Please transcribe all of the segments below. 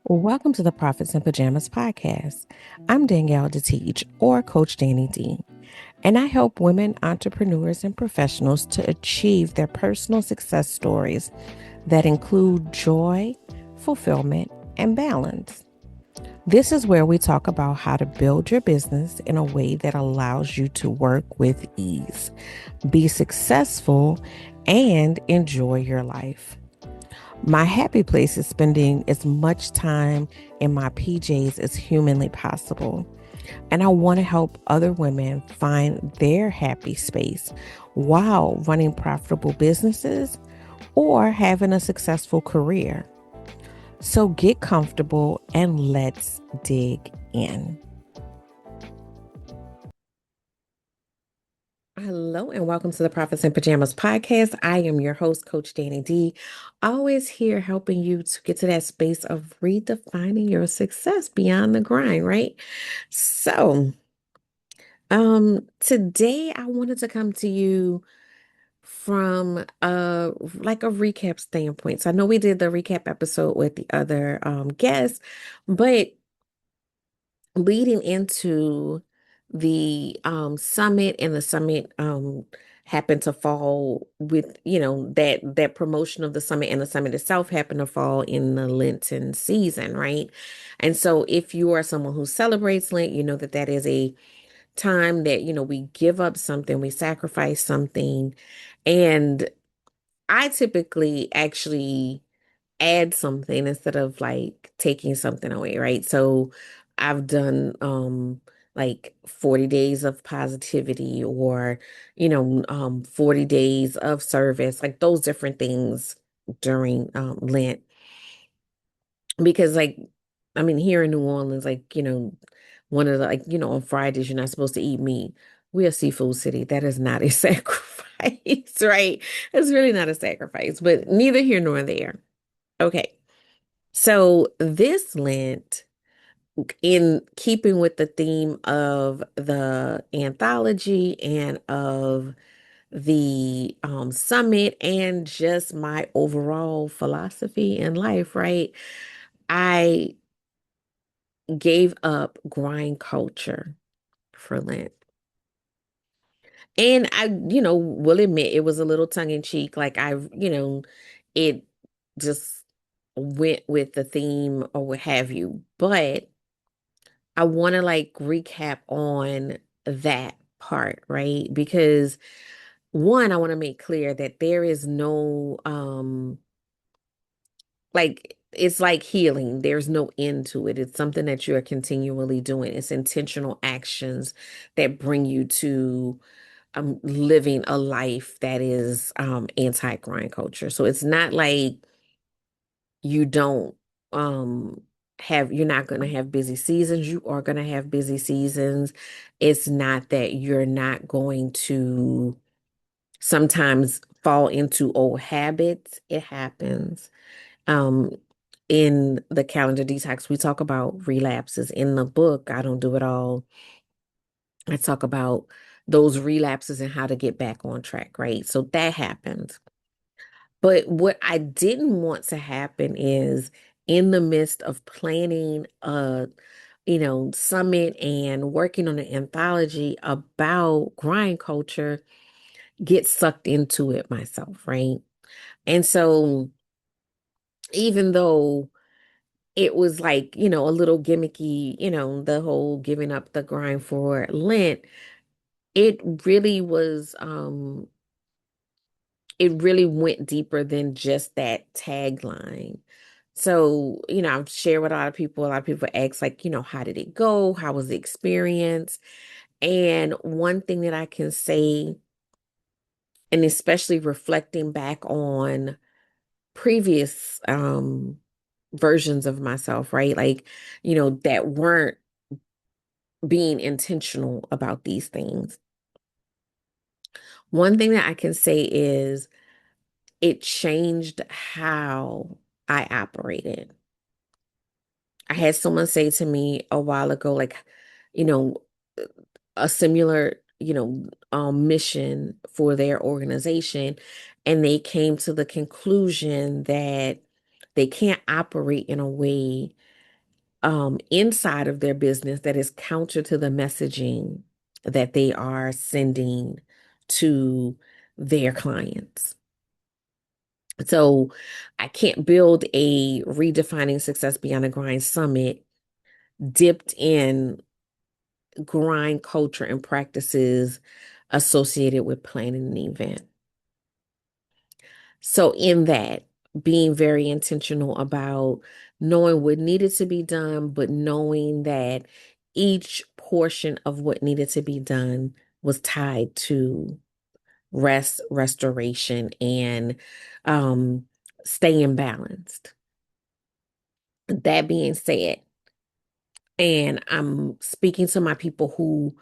Welcome to the Profits in Pajamas podcast. I'm Danielle DeTeach, or Coach Danni D, and I help women entrepreneurs and professionals to achieve their personal success stories that include joy, fulfillment, and balance. This is where we talk about how to build your business in a way that allows you to work with ease, be successful, and enjoy your life. My happy place is spending as much time in my PJs as humanly possible. And I want to help other women find their happy space while running profitable businesses or having a successful career. So get comfortable and let's dig in. Hello and welcome to the Profits in Pajamas podcast. I am your host, Coach Danni D. Always here helping you to get to that space of redefining your success beyond the grind, right? So, today I wanted to come to you from like a recap standpoint. So I know we did the recap episode with the other guests, but leading into the summit, and the summit happened to fall with, that promotion of the summit, and the summit itself happened to fall in the Lenten season, right? And so if you are someone who celebrates Lent, you know that that is a time that, we give up something, we sacrifice something. And I typically actually add something instead of like taking something away, right? So I've done like 40 days of positivity, or 40 days of service, like those different things during Lent. Because like, I mean, here in New Orleans, like, one of the, like, on Fridays you're not supposed to eat meat. We're a seafood city. That is not a sacrifice, right? It's really not a sacrifice, but neither here nor there. Okay. So this Lent, in keeping with the theme of the anthology and of the summit, and just my overall philosophy in life, right? I gave up grind culture for Lent. And I, will admit it was a little tongue in cheek. Like it just went with the theme or what have you. But I want to like recap on that part, right? Because one, I want to make clear that there is no like, it's like healing. There's no end to it. It's something that you're continually doing. It's intentional actions that bring you to living a life that is anti-grind culture. So it's not like you don't you're not going to have busy seasons. You are going to have busy seasons. It's not that you're not going to sometimes fall into old habits. It happens. Um, in the calendar detox, we talk about relapses. In the book, I Don't Do It All, I talk about those relapses and how to get back on track, right? So that happens. But what I didn't want to happen is, in the midst of planning a, summit and working on an anthology about grind culture, get sucked into it myself, right? And so even though it was like, a little gimmicky, the whole giving up the grind for Lent, it really was, it really went deeper than just that tagline. So, I've shared with a lot of people ask, like, how did it go? How was the experience? And one thing that I can say, and especially reflecting back on previous versions of myself, right? Like, that weren't being intentional about these things. One thing that I can say is it changed how I operated. I had someone say to me a while ago, like, you know, a similar, mission for their organization. And they came to the conclusion that they can't operate in a way inside of their business that is counter to the messaging that they are sending to their clients. So I can't build a redefining success beyond a grind summit dipped in grind culture and practices associated with planning an event. So in that, being very intentional about knowing what needed to be done, but knowing that each portion of what needed to be done was tied to rest, restoration, and um, staying balanced. That being said, and I'm speaking to my people who,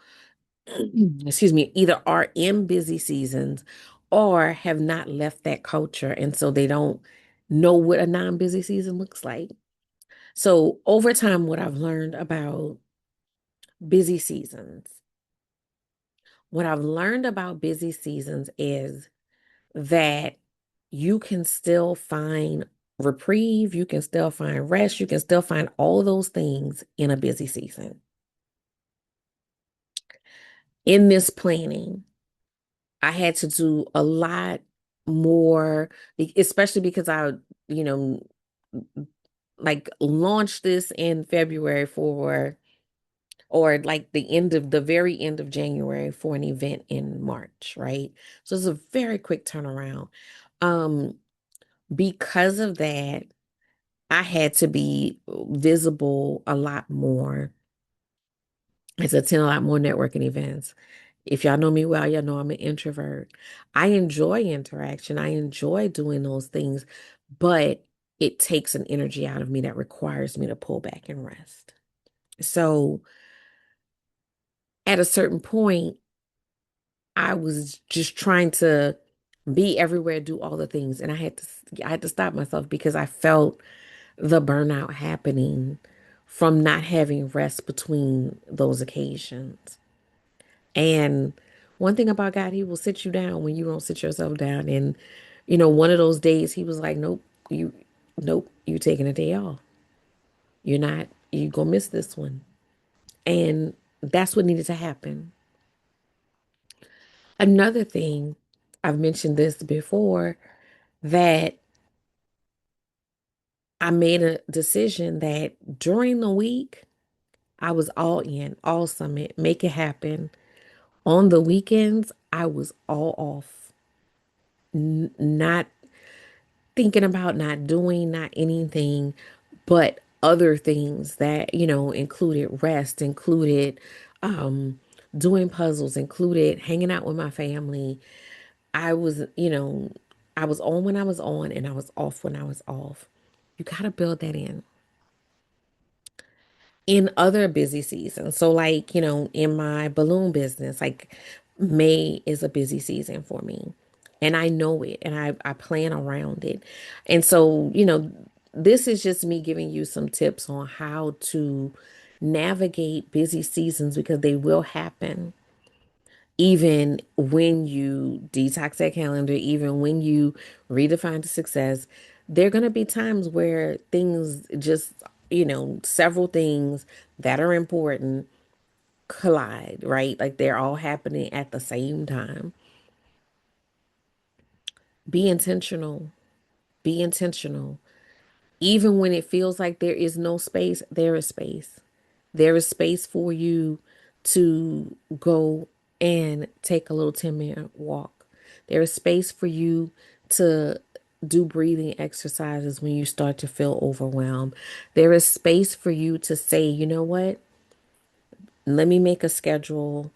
excuse me, either are in busy seasons or have not left that culture. And so they don't know what a non-busy season looks like. So over time, what I've learned about busy seasons, what I've learned about busy seasons is that you can still find reprieve, you can still find rest, you can still find all those things in a busy season. In this planning, I had to do a lot more, especially because I, you know, like launched this in February for, or like the very end of January for an event in March, right? So it's a very quick turnaround. Um, because of that, I had to be visible a lot more. I had to attend a lot more networking events. If y'all know me well, y'all know I'm an introvert. I enjoy interaction. I enjoy doing those things, but it takes an energy out of me that requires me to pull back and rest. So at a certain point, I was just trying to be everywhere, do all the things, and I had to stop myself because I felt the burnout happening from not having rest between those occasions. And one thing about God, He will sit you down when you don't sit yourself down. And, one of those days He was like, nope, you taking a day off. You gonna miss this one. And that's what needed to happen. Another thing, I've mentioned this before, that I made a decision that during the week, I was all in, all summit, make it happen. On the weekends, I was all off, not thinking about, not doing, not anything, but other things that, included rest, included um, doing puzzles, included hanging out with my family. I was, I was on when I was on and I was off when I was off. You got to build that in other busy seasons. So like, in my balloon business, like May is a busy season for me. And I know it and I plan around it. And so, this is just me giving you some tips on how to navigate busy seasons because they will happen even when you detox that calendar, even when you redefine the success. There are going to be times where things just, several things that are important collide, right? Like they're all happening at the same time. Be intentional. Be intentional. Even when it feels like there is no space, there is space. There is space for you to go and take a little 10-minute walk. There is space for you to do breathing exercises when you start to feel overwhelmed. There is space for you to say, you know what? Let me make a schedule.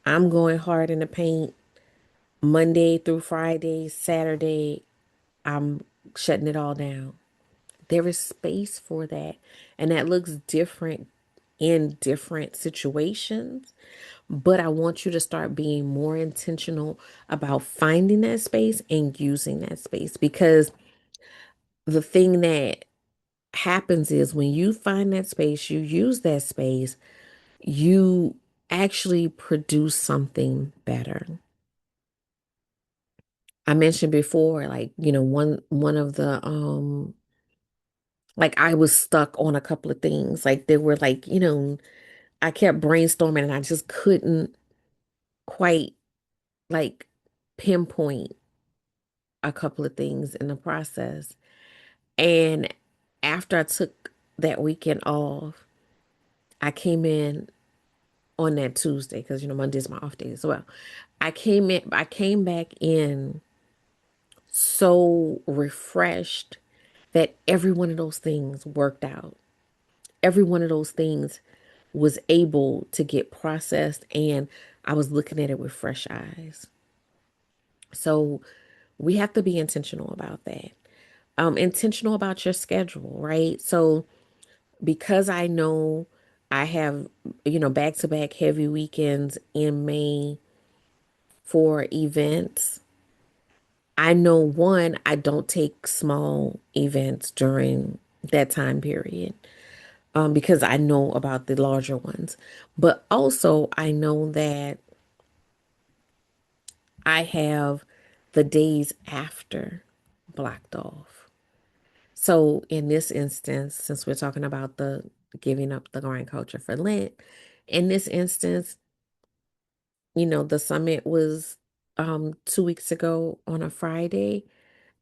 I'm going hard in the paint Monday through Friday, Saturday, I'm shutting it all down. There is space for that. And that looks different in different situations. But I want you to start being more intentional about finding that space and using that space because the thing that happens is when you find that space, you use that space, you actually produce something better. I mentioned before, like, one of the Like I was stuck on a couple of things. Like they were like, I kept brainstorming and I just couldn't quite like pinpoint a couple of things in the process. And after I took that weekend off, I came in on that Tuesday because Monday's my off day as well. I came back in so refreshed that every one of those things worked out. Every one of those things was able to get processed, and I was looking at it with fresh eyes. So we have to be intentional about that. Intentional about your schedule, right? So because I know I have, back to back heavy weekends in May for events, I know one, I don't take small events during that time period, because I know about the larger ones. But also, I know that I have the days after blocked off. So in this instance, since we're talking about the giving up the grind culture for Lent, in this instance, the summit was 2 weeks ago on a Friday.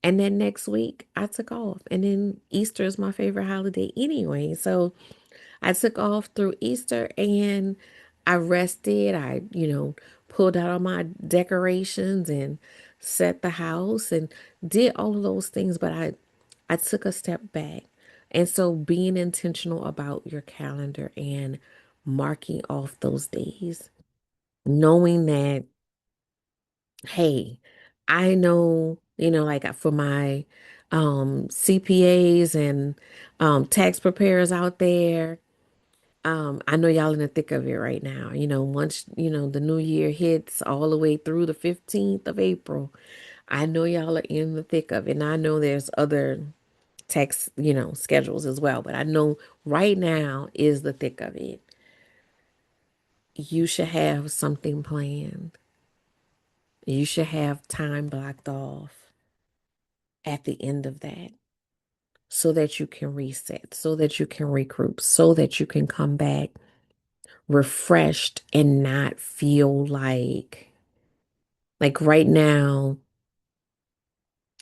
And then next week I took off. And then Easter is my favorite holiday anyway. So I took off through Easter and I rested. I pulled out all my decorations and set the house and did all of those things. But I took a step back. And so being intentional about your calendar and marking off those days, knowing that, hey, I know, like for my CPAs and tax preparers out there, I know y'all in the thick of it right now. Once, the new year hits all the way through the 15th of April, I know y'all are in the thick of it. And I know there's other tax, schedules as well, but I know right now is the thick of it. You should have something planned. You should have time blocked off at the end of that so that you can reset, so that you can regroup, so that you can come back refreshed and not feel like right now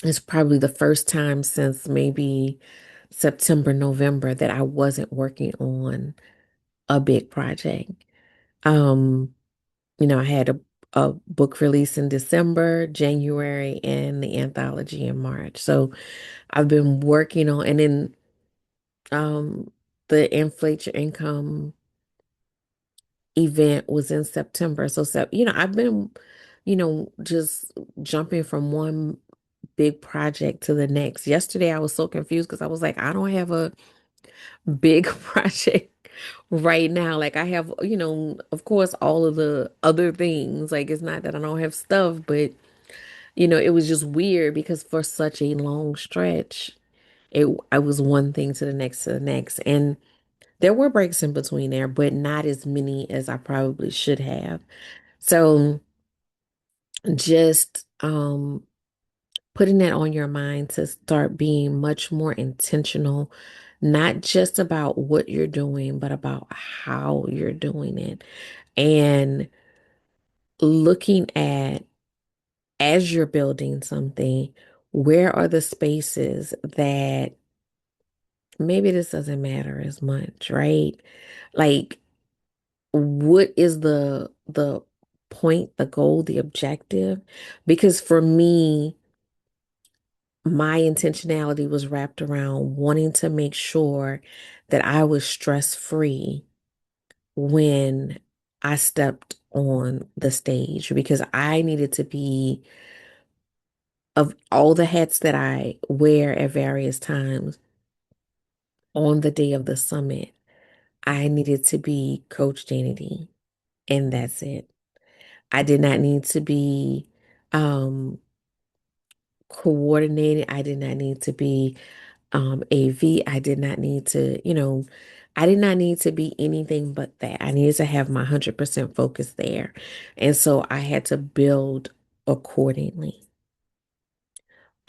is probably the first time since maybe September, November that I wasn't working on a big project. Um, I had a book release in December, January, and the anthology in March. So I've been working on, and then um the Inflate Your Income event was in September. So, I've been, just jumping from one big project to the next. Yesterday, I was so confused because I was like, I don't have a big project right now. Like, I have, of course, all of the other things. Like, it's not that I don't have stuff, but, it was just weird because for such a long stretch, I was one thing to the next to the next. And there were breaks in between there, but not as many as I probably should have. So just putting that on your mind to start being much more intentional, not just about what you're doing, but about how you're doing it. And looking at, as you're building something, where are the spaces that maybe this doesn't matter as much, right? Like, what is the point, the goal, the objective? Because for me, my intentionality was wrapped around wanting to make sure that I was stress free when I stepped on the stage because I needed to be, of all the hats that I wear at various times on the day of the summit, I needed to be Coach Danni D, and that's it. I did not need to be um coordinated. I did not need to be AV. I did not need to, I did not need to be anything but that. I needed to have my 100% focus there. And so I had to build accordingly.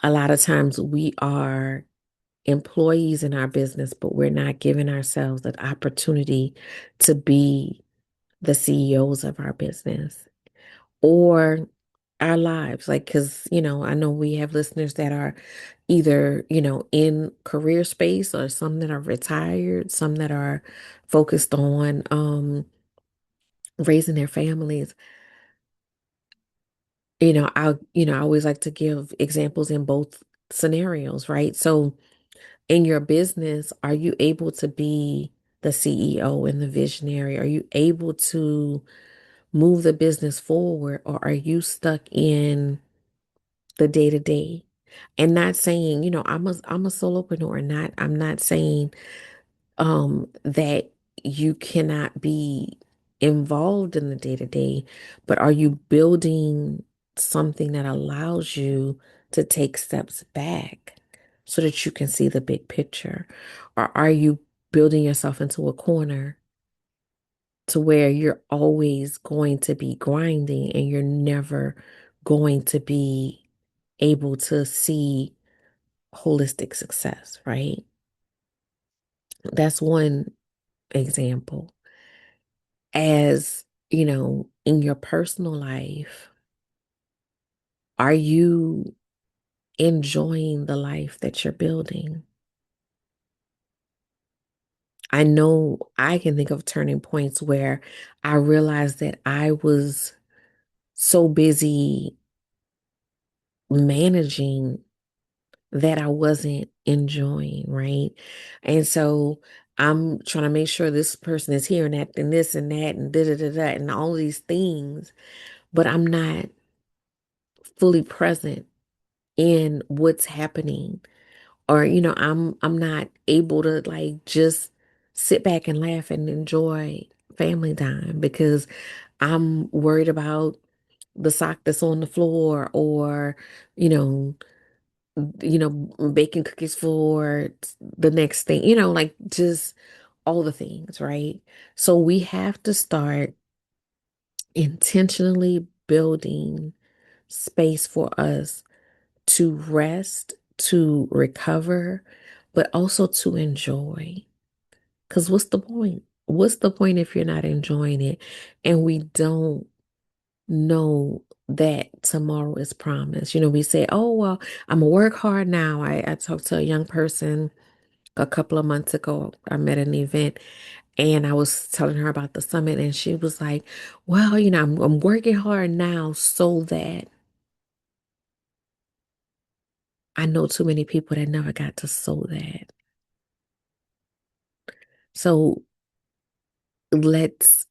A lot of times we are employees in our business, but we're not giving ourselves an opportunity to be the CEOs of our business or our lives. Like, because, I know we have listeners that are either, in career space or some that are retired, some that are focused on raising their families. I always like to give examples in both scenarios, right? So in your business, are you able to be the CEO and the visionary? Are you able to move the business forward, or are you stuck in the day to day? And not saying, I'm a solopreneur, I'm not saying that you cannot be involved in the day to day, but are you building something that allows you to take steps back so that you can see the big picture? Or are you building yourself into a corner to where you're always going to be grinding and you're never going to be able to see holistic success, right? That's one example. As, in your personal life, are you enjoying the life that you're building? I know I can think of turning points where I realized that I was so busy managing that I wasn't enjoying, right? And so I'm trying to make sure this person is here and that and this and that and da da da da and all these things, but I'm not fully present in what's happening. Or, I'm not able to like just sit back and laugh and enjoy family time because I'm worried about the sock that's on the floor, or, you know, baking cookies for the next thing, like just all the things, right? So we have to start intentionally building space for us to rest, to recover, but also to enjoy. Because what's the point? What's the point if you're not enjoying it? And we don't know that tomorrow is promised. We say, oh, well, I'm gonna work hard now. I talked to a young person a couple of months ago. I met at an event and I was telling her about the summit, and she was like, well, I'm working hard now so that I know too many people that never got to sow that. So let's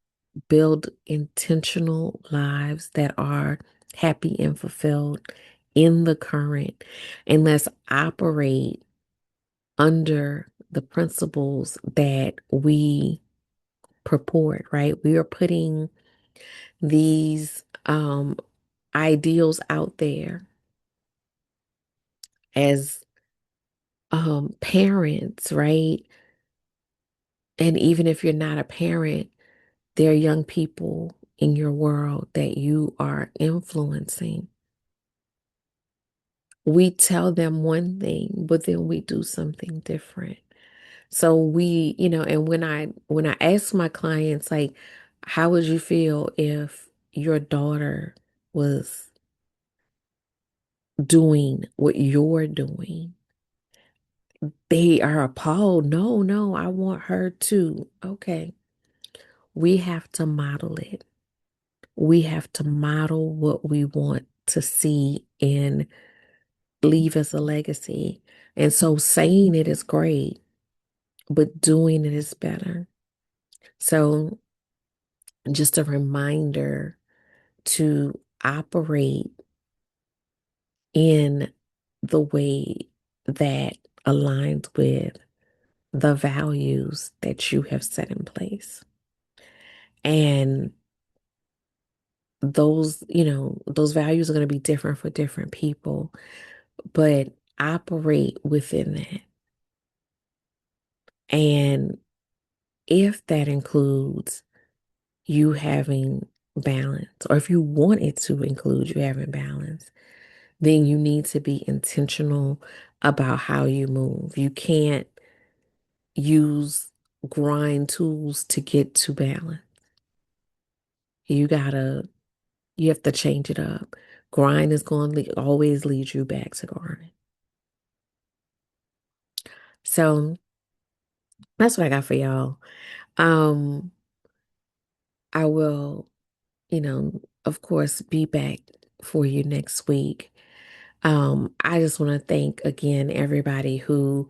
build intentional lives that are happy and fulfilled in the current, and let's operate under the principles that we purport, right? We are putting these ideals out there as parents, right? And even if you're not a parent, there are young people in your world that you are influencing. We tell them one thing, but then we do something different. So and when I ask my clients, like, how would you feel if your daughter was doing what you're doing? They are appalled. No, no, I want her to. Okay. We have to model it. We have to model what we want to see and leave as a legacy. And so saying it is great, but doing it is better. So just a reminder to operate in the way that aligns with the values that you have set in place. And those values are going to be different for different people, but operate within that. And if that includes you having balance, or if you want it to include you having balance, then you need to be intentional about how you move. You can't use grind tools to get to balance. You gotta, you have to change it up. Grind is going to always lead you back to grind. So that's what I got for y'all. Um, I will, of course, be back for you next week. I just want to thank again everybody who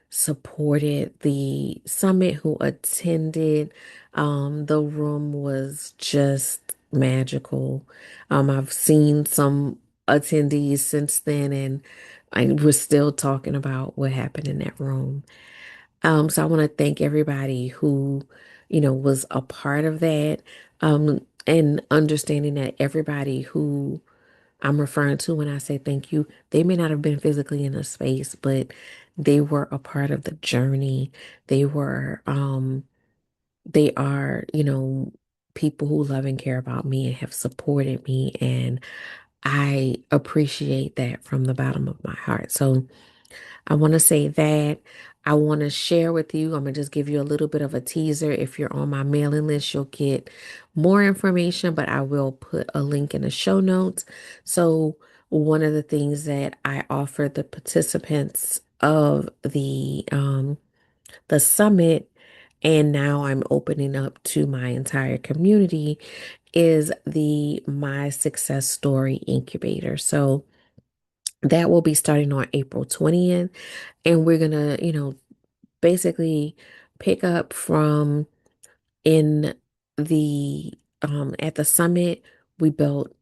supported the summit, who attended. The room was just magical. I've seen some attendees since then, and we're still talking about what happened in that room. So I want to thank everybody who, was a part of that. And understanding that everybody who I'm referring to when I say thank you, they may not have been physically in a space, but they were a part of the journey. They were, they are, people who love and care about me and have supported me. And I appreciate that from the bottom of my heart. So I want to say that. I want to share with you. I'm going to just give you a little bit of a teaser. If you're on my mailing list, you'll get more information, but I will put a link in the show notes. So, one of the things that I offer the participants of the summit, and now I'm opening up to my entire community, is the My Success Story Incubator. So, that will be starting on April 20th. And we're going to, basically pick up from in the, at the summit, we built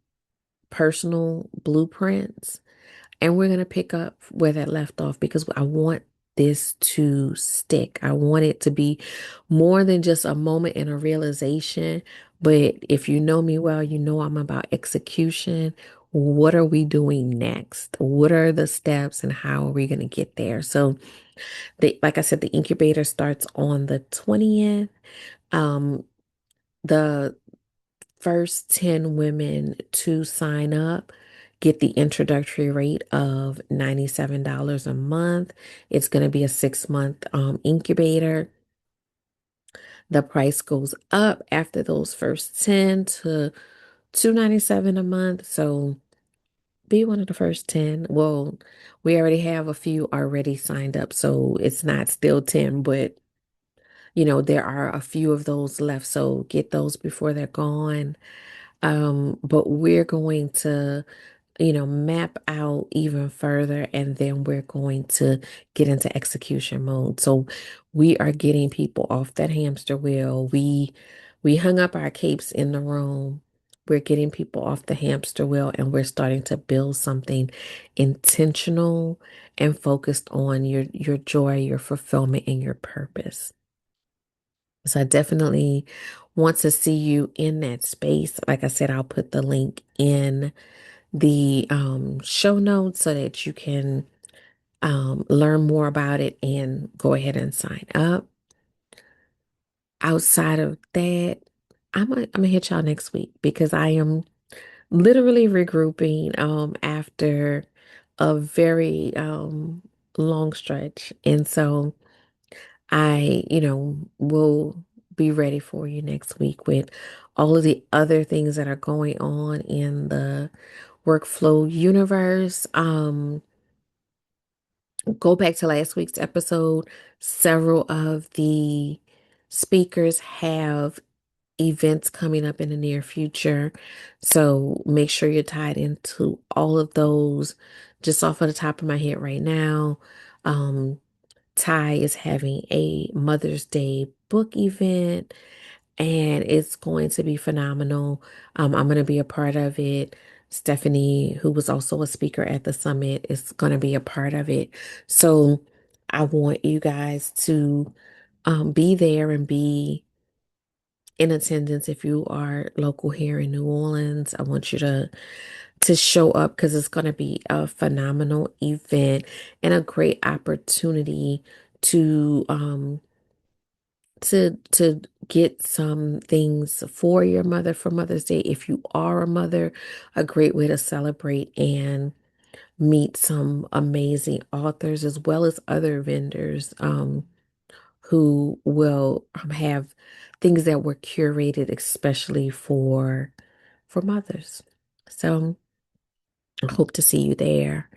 personal blueprints, and we're going to pick up where that left off because I want this to stick. I want it to be more than just a moment and a realization. But if you know me well, you know I'm about execution. What are we doing next? What are the steps and how are we going to get there? So, like I said, the incubator starts on the 20th. Um, the first 10 women to sign up get the introductory rate of $97 a month. It's going to be a 6-month incubator. The price goes up after those first 10 to $297 a month. So be one of the first 10. Well, we already have a few already signed up, so it's not still 10, but there are a few of those left, so get those before they're gone. But we're going to, map out even further, and then we're going to get into execution mode. So we are getting people off that hamster wheel. We hung up our capes in the room. We're getting people off the hamster wheel, and we're starting to build something intentional and focused on your joy, your fulfillment, and your purpose. So I definitely want to see you in that space. Like I said, I'll put the link in the show notes so that you can learn more about it and go ahead and sign up. Outside of that, I'm gonna hit y'all next week because I am literally regrouping after a very long stretch. And so I, will be ready for you next week with all of the other things that are going on in the workflow universe. Go back to last week's episode. Several of the speakers have events coming up in the near future. So make sure you're tied into all of those. Just off of the top of my head right now, Ty is having a Mother's Day book event, and it's going to be phenomenal. I'm going to be a part of it. Stephanie, who was also a speaker at the summit, is going to be a part of it. So I want you guys to be there and be in attendance if you are local here in New Orleans. I want you to show up because it's going to be a phenomenal event and a great opportunity to to get some things for your mother for Mother's Day. If you are a mother, a great way to celebrate and meet some amazing authors as well as other vendors who will have things that were curated especially for mothers. So I hope to see you there.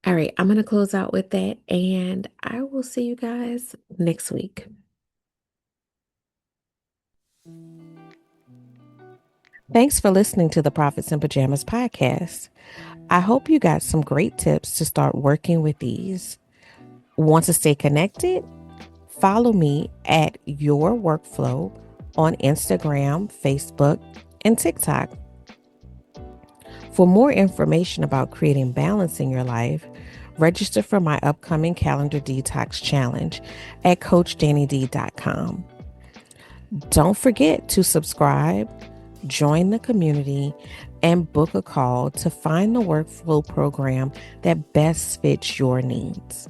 All right, I'm going to close out with that, and I will see you guys next week. Thanks for listening to the Prophets in Pajamas podcast. I hope you got some great tips to start working with these. Want to stay connected? Follow me at Your Workflow on Instagram, Facebook, and TikTok. For more information about creating balance in your life, register for my upcoming calendar detox challenge at CoachDanniD.com. Don't forget to subscribe, join the community, and book a call to find the workflow program that best fits your needs.